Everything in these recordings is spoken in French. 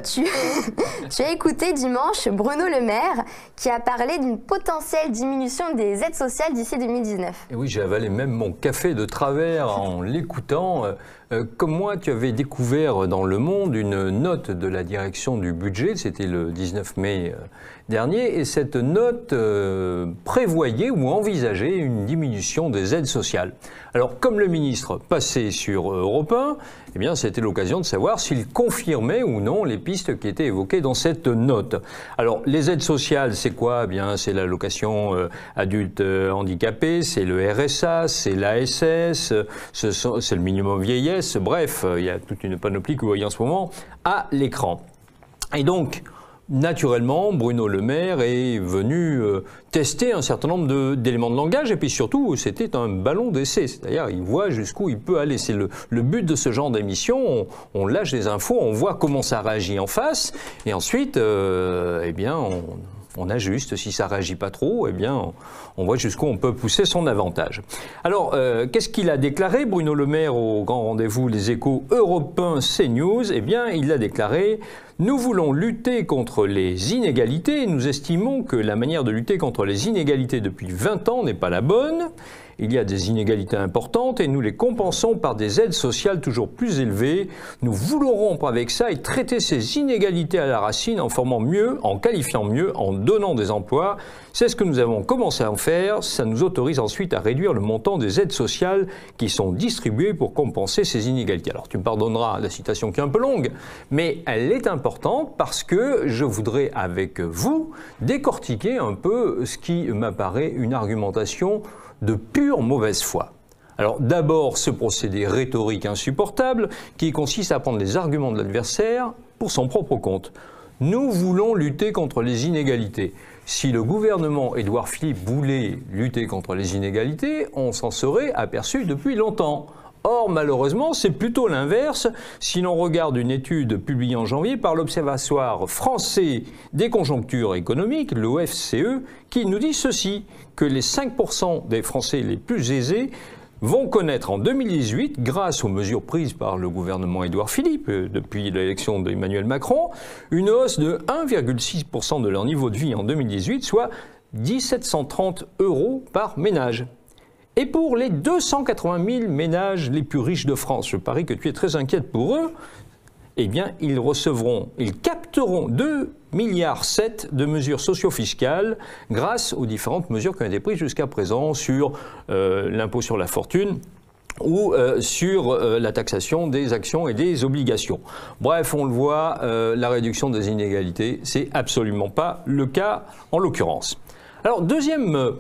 tu as écouté dimanche Bruno Le Maire qui a parlé d'une potentielle diminution des aides sociales d'ici 2019. Et oui, j'ai avalé même mon café de travers en l'écoutant. Comme moi, tu avais découvert dans Le Monde une note de la direction du budget, c'était le 19 mai dernier, et cette note prévoyait ou envisageait une diminution des aides sociales. Alors, comme le ministre passait sur Europe 1, eh bien, c'était l'occasion de savoir s'il confirmait ou non les pistes qui étaient évoquées dans cette note. Alors, les aides sociales, c'est quoi ? Eh bien, c'est l'allocation adulte handicapé, c'est le RSA, c'est l'ASS, c'est le minimum vieillesse. Bref, il y a toute une panoplie que vous voyez en ce moment à l'écran. Et donc, naturellement, Bruno Le Maire est venu tester un certain nombre d'éléments de langage et puis surtout, c'était un ballon d'essai. C'est-à-dire, il voit jusqu'où il peut aller. C'est le but de ce genre d'émission. On lâche des infos, on voit comment ça réagit en face et ensuite, eh bien, on ajuste. Si ça ne réagit pas trop, eh bien, on voit jusqu'où on peut pousser son avantage. Alors, qu'est-ce qu'il a déclaré, Bruno Le Maire, au grand rendez-vous Les Échos Europe 1 CNews? Eh bien, il a déclaré « Nous voulons lutter contre les inégalités. Nous estimons que la manière de lutter contre les inégalités depuis 20 ans n'est pas la bonne. Il y a des inégalités importantes et nous les compensons par des aides sociales toujours plus élevées. Nous voulons rompre avec ça et traiter ces inégalités à la racine en formant mieux, en qualifiant mieux, en donnant des emplois. C'est ce que nous avons commencé à en faire. Ça nous autorise ensuite à réduire le montant des aides sociales qui sont distribuées pour compenser ces inégalités. » Alors tu me pardonneras la citation qui est un peu longue, mais elle est importante parce que je voudrais avec vous décortiquer un peu ce qui m'apparaît une argumentation de pure mauvaise foi. Alors d'abord, ce procédé rhétorique insupportable qui consiste à prendre les arguments de l'adversaire pour son propre compte. Nous voulons lutter contre les inégalités. Si le gouvernement Édouard Philippe voulait lutter contre les inégalités, on s'en serait aperçu depuis longtemps. Or, malheureusement, c'est plutôt l'inverse si l'on regarde une étude publiée en janvier par l'Observatoire français des conjonctures économiques, l'OFCE, qui nous dit ceci, que les 5% des Français les plus aisés vont connaître en 2018, grâce aux mesures prises par le gouvernement Édouard Philippe depuis l'élection d'Emmanuel Macron, une hausse de 1,6% de leur niveau de vie en 2018, soit 1 730 € par ménage. Et pour les 280 000 ménages les plus riches de France, je parie que tu es très inquiète pour eux, eh bien, ils capteront 2,7 milliards de mesures socio-fiscales grâce aux différentes mesures qui ont été prises jusqu'à présent sur l'impôt sur la fortune ou sur la taxation des actions et des obligations. Bref, on le voit, la réduction des inégalités, c'est absolument pas le cas en l'occurrence. Alors, deuxième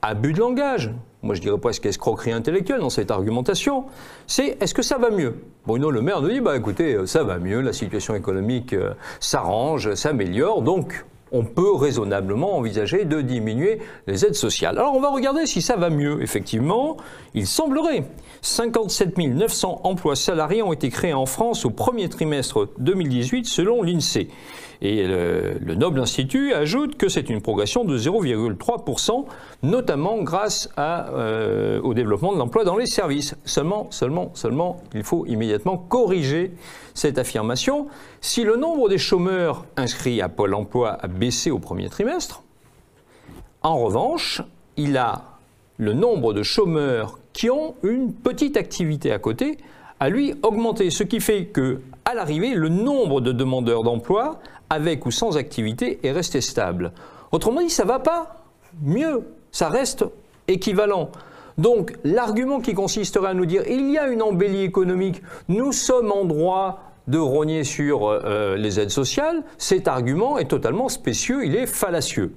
abus de langage, moi je dirais presque escroquerie intellectuelle dans cette argumentation, c'est est-ce que ça va mieux? Bruno Le Maire nous dit, bah écoutez, ça va mieux, la situation économique s'arrange, s'améliore, donc on peut raisonnablement envisager de diminuer les aides sociales. Alors on va regarder si ça va mieux. Effectivement, il semblerait. 57 900 emplois salariés ont été créés en France au premier trimestre 2018 selon l'INSEE. Et le Noble Institut ajoute que c'est une progression de 0,3%, notamment grâce au développement de l'emploi dans les services. Seulement, il faut immédiatement corriger cette affirmation. Si le nombre des chômeurs inscrits à Pôle emploi a baissé au premier trimestre, en revanche, le nombre de chômeurs qui ont une petite activité à côté a lui augmenté, ce qui fait que, à l'arrivée, le nombre de demandeurs d'emploi, avec ou sans activité, est resté stable. Autrement dit, ça ne va pas mieux, ça reste équivalent. Donc, l'argument qui consisterait à nous dire il y a une embellie économique, nous sommes en droit de rogner sur les aides sociales, cet argument est totalement spécieux, il est fallacieux.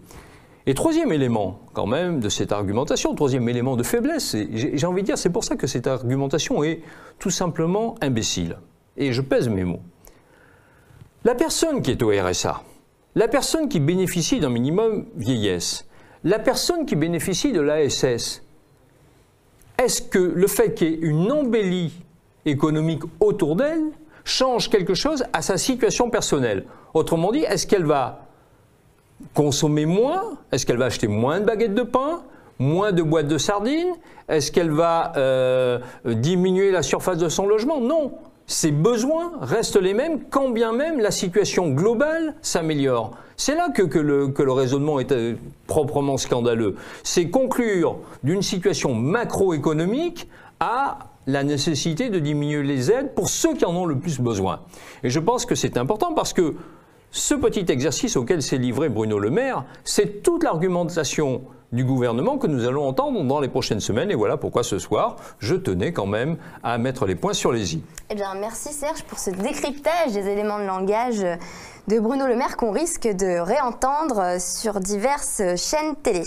Et troisième élément, quand même, de cette argumentation, troisième élément de faiblesse, j'ai envie de dire, c'est pour ça que cette argumentation est tout simplement imbécile. Et je pèse mes mots. La personne qui est au RSA, la personne qui bénéficie d'un minimum vieillesse, la personne qui bénéficie de l'ASS, est-ce que le fait qu'il y ait une embellie économique autour d'elle change quelque chose à sa situation personnelle? Autrement dit, est-ce qu'elle va consommer moins? Est-ce qu'elle va acheter moins de baguettes de pain? Moins de boîtes de sardines? Est-ce qu'elle va diminuer la surface de son logement? Non. ces besoins restent les mêmes quand bien même la situation globale s'améliore. C'est là que le raisonnement est proprement scandaleux. C'est conclure d'une situation macroéconomique à la nécessité de diminuer les aides pour ceux qui en ont le plus besoin. Et je pense que c'est important parce que ce petit exercice auquel s'est livré Bruno Le Maire, c'est toute l'argumentation du gouvernement que nous allons entendre dans les prochaines semaines. Et voilà pourquoi ce soir, je tenais quand même à mettre les points sur les i. Eh bien, merci Serge pour ce décryptage des éléments de langage de Bruno Le Maire qu'on risque de réentendre sur diverses chaînes télé.